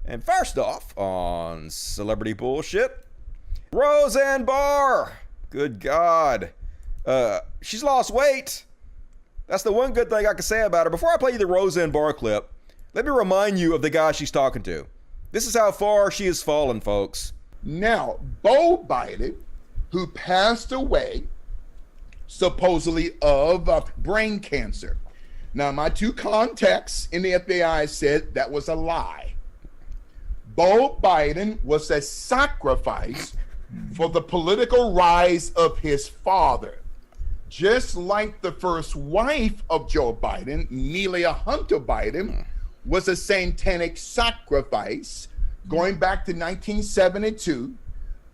And first off, on Celebrity Bullshit, Roseanne Barr. Good God. She's lost weight. That's the one good thing I can say about her. Before I play you the Roseanne Barr clip, let me remind you of the guy she's talking to. This is how far she has fallen, folks. Now, Beau Biden, who passed away supposedly of brain cancer. Now, my two contacts in the FBI said that was a lie. Beau Biden was a sacrifice for the political rise of his father. Just like the first wife of Joe Biden, Nelia Hunter Biden, was a satanic sacrifice going back to 1972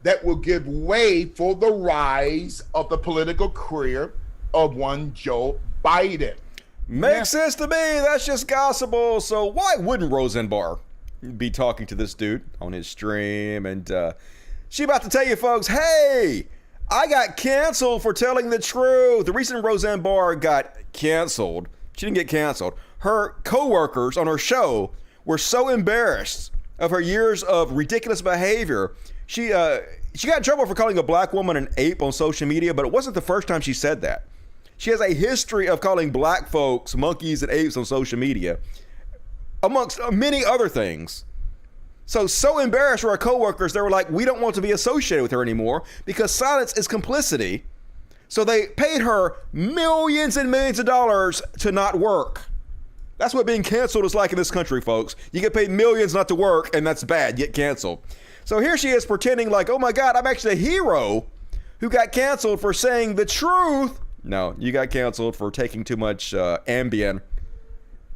that will give way for the rise of the political career of one Joe Biden. Makes sense to me. That's just gospel. So why wouldn't Roseanne Barr be talking to this dude on his stream? And she about to tell you folks, hey, I got canceled for telling the truth. The reason Roseanne Barr got canceled, she didn't get canceled. Her coworkers on her show were so embarrassed of her years of ridiculous behavior. She got in trouble for calling a black woman an ape on social media, but it wasn't the first time she said that. She has a history of calling black folks monkeys and apes on social media, amongst many other things. So embarrassed were her coworkers, they were like, we don't want to be associated with her anymore because silence is complicity. So they paid her millions and millions of dollars to not work. That's what being canceled is like in this country, folks. You get paid millions not to work, and that's bad. You get canceled. So here she is pretending like, oh my God, I'm actually a hero who got canceled for saying the truth. No, you got canceled for taking too much Ambien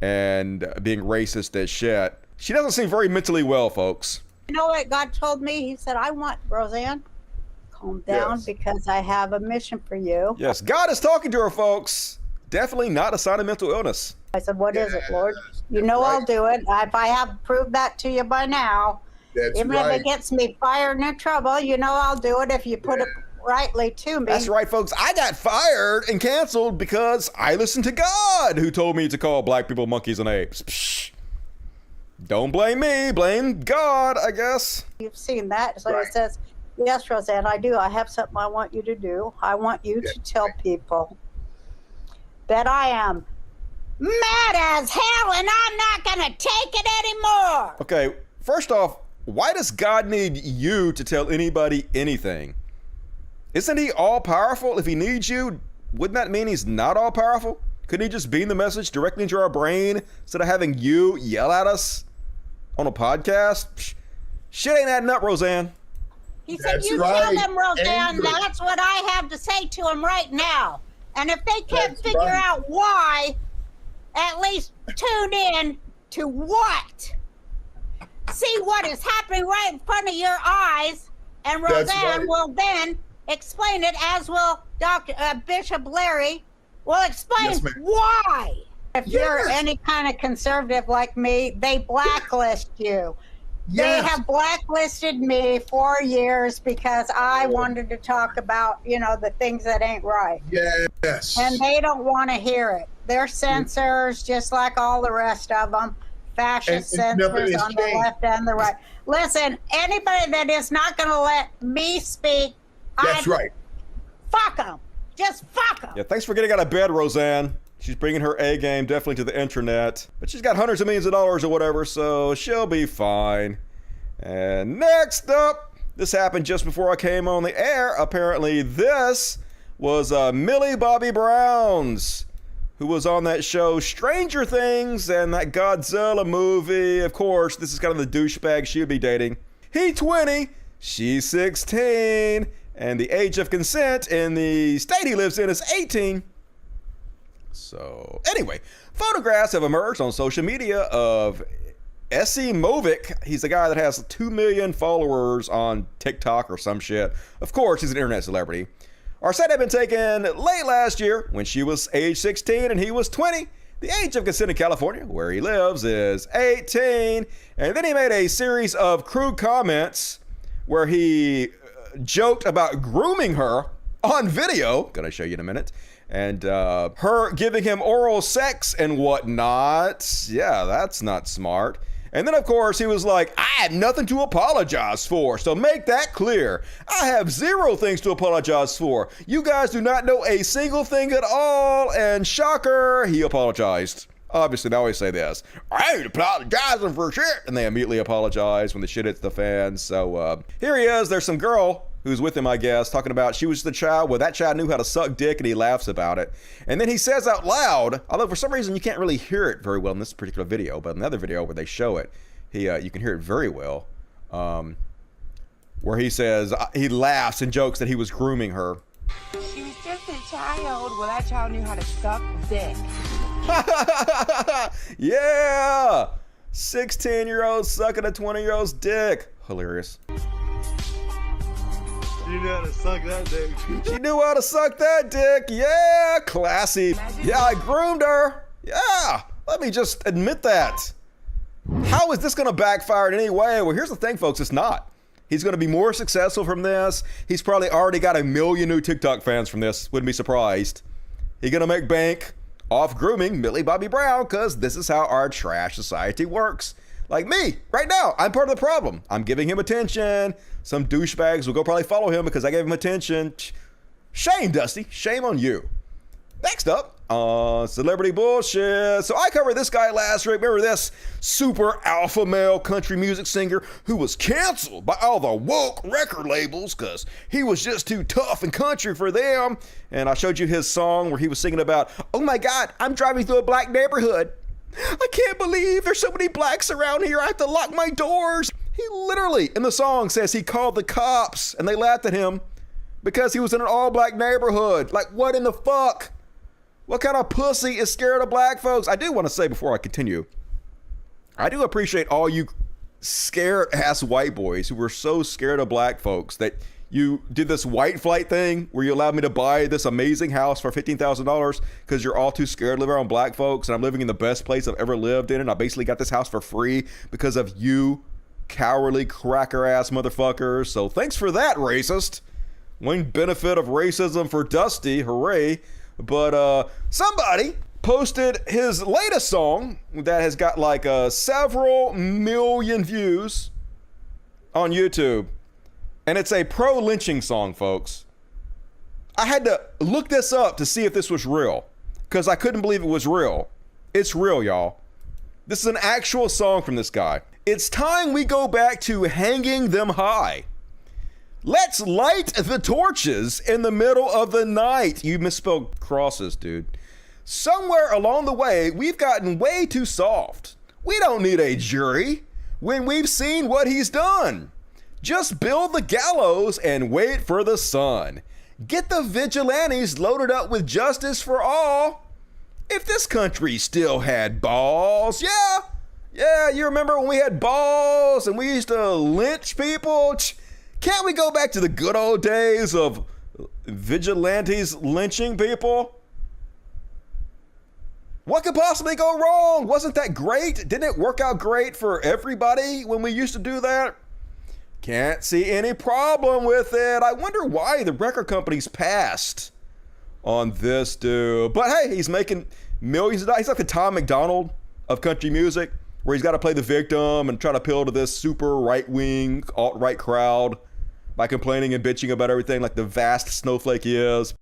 and being racist as shit. She doesn't seem very mentally well, folks. You know what God told me? He said, I want Roseanne, calm down, because I have a mission for you. Yes, God is talking to her, folks. Definitely not a sign of mental illness. I said, what is it, Lord? You know I'll do it. If I have proved that to you by now, even if it gets me fired and in trouble, you know I'll do it if you put it rightly to me. That's right, folks. I got fired and canceled because I listened to God, who told me to call black people monkeys and apes. Psh. Don't blame me, blame God, I guess. You've seen that. So it says, yes, Roseanne, I do. I have something I want you to do. I want you to tell people that I am mad as hell and I'm not going to take it anymore. Okay, first off, why does God need you to tell anybody anything? Isn't he all powerful? If he needs you, wouldn't that mean he's not all powerful? Couldn't he just beam the message directly into our brain instead of having you yell at us on a podcast? Psh, shit ain't adding up, Roseanne. He said, you tell them, Roseanne, that's what I have to say to them right now. And if they can't figure out why, at least tune in to what? See what is happening right in front of your eyes, and Roseanne will then explain it, as will Dr. Bishop Larry will explain why. If you're any kind of conservative like me, they blacklist you. They have blacklisted me for years because I wanted to talk about, you know, the things that ain't right. Yes. And they don't want to hear it. They're censors just like all the rest of them. Fascist censors on the left and the right. Listen, anybody that is not going to let me speak, fuck them. Just fuck them. Yeah, thanks for getting out of bed, Roseanne. She's bringing her A game definitely to the internet. But she's got hundreds of millions of dollars or whatever, so she'll be fine. And next up, this happened just before I came on the air. Apparently this was Millie Bobby Brown's, who was on that show Stranger Things and that Godzilla movie. Of course, this is kind of the douchebag she would be dating. He 20, she's 16, and the age of consent in the state he lives in is 18. So anyway, photographs have emerged on social media of S.E. Movic. He's the guy that has 2 million followers on TikTok or some shit. Of course, he's an internet celebrity. Our set had been taken late last year when she was age 16 and he was 20. The age of consent in California, where he lives, is 18. And then he made a series of crude comments where he joked about grooming her on video. Gonna show you in a minute. And her giving him oral sex and whatnot. Yeah, that's not smart. And then, of course, he was like, I had nothing to apologize for. So make that clear. I have 0 things to apologize for. You guys do not know a single thing at all. And shocker, he apologized. Obviously, they always say this. I ain't apologizing for shit. And they immediately apologize when the shit hits the fan. So here he is. There's some girl who's with him, I guess, talking about she was the child. Well, that child knew how to suck dick, and he laughs about it. And then he says out loud, although for some reason you can't really hear it very well in this particular video, but in another video where they show it, you can hear it very well, where he says, he laughs and jokes that he was grooming her. She was just a child. Well, that child knew how to suck dick. Yeah! 16-year-old sucking a 20-year-old's dick. Hilarious. She knew how to suck that dick. She knew how to suck that dick. Yeah, classy. Yeah, I groomed her. Yeah, let me just admit that. How is this going to backfire in any way? Well, here's the thing, folks. It's not. He's going to be more successful from this. He's probably already got 1 million new TikTok fans from this. Wouldn't be surprised. He's going to make bank off grooming Millie Bobby Brown, because this is how our trash society works. Like me, right now, I'm part of the problem. I'm giving him attention. Some douchebags will go probably follow him because I gave him attention. Shame, Dusty. Shame on you. Next up, celebrity bullshit. So I covered this guy last week. Remember this super alpha male country music singer who was canceled by all the woke record labels because he was just too tough and country for them. And I showed you his song where he was singing about, oh my God, I'm driving through a black neighborhood. I can't believe there's so many blacks around here. I have to lock my doors. He literally, in the song, says he called the cops and they laughed at him because he was in an all-black neighborhood. Like, what in the fuck? What kind of pussy is scared of black folks? I do want to say before I continue, I do appreciate all you scared-ass white boys who were so scared of black folks that you did this white flight thing where you allowed me to buy this amazing house for $15,000 because you're all too scared to live around black folks, and I'm living in the best place I've ever lived in, and I basically got this house for free because of you cowardly cracker-ass motherfuckers. So thanks for that, racist. One benefit of racism for Dusty, hooray. But somebody posted his latest song that has got like several million views on YouTube. And it's a pro-lynching song, folks. I had to look this up to see if this was real because I couldn't believe it was real. It's real, y'all. This is an actual song from this guy. It's time we go back to hanging them high. Let's light the torches in the middle of the night. You misspelled crosses, dude. Somewhere along the way, we've gotten way too soft. We don't need a jury when we've seen what he's done. Just build the gallows and wait for the sun. Get the vigilantes loaded up with justice for all. If this country still had balls, yeah, you remember when we had balls and we used to lynch people? Can't we go back to the good old days of vigilantes lynching people? What could possibly go wrong? Wasn't that great? Didn't it work out great for everybody when we used to do that? Can't see any problem with it. I wonder why the record companies passed on this dude. But hey, he's making millions of dollars. He's like the Tom McDonald of country music, where he's got to play the victim and try to appeal to this super right-wing, alt-right crowd by complaining and bitching about everything like the vast snowflake he is.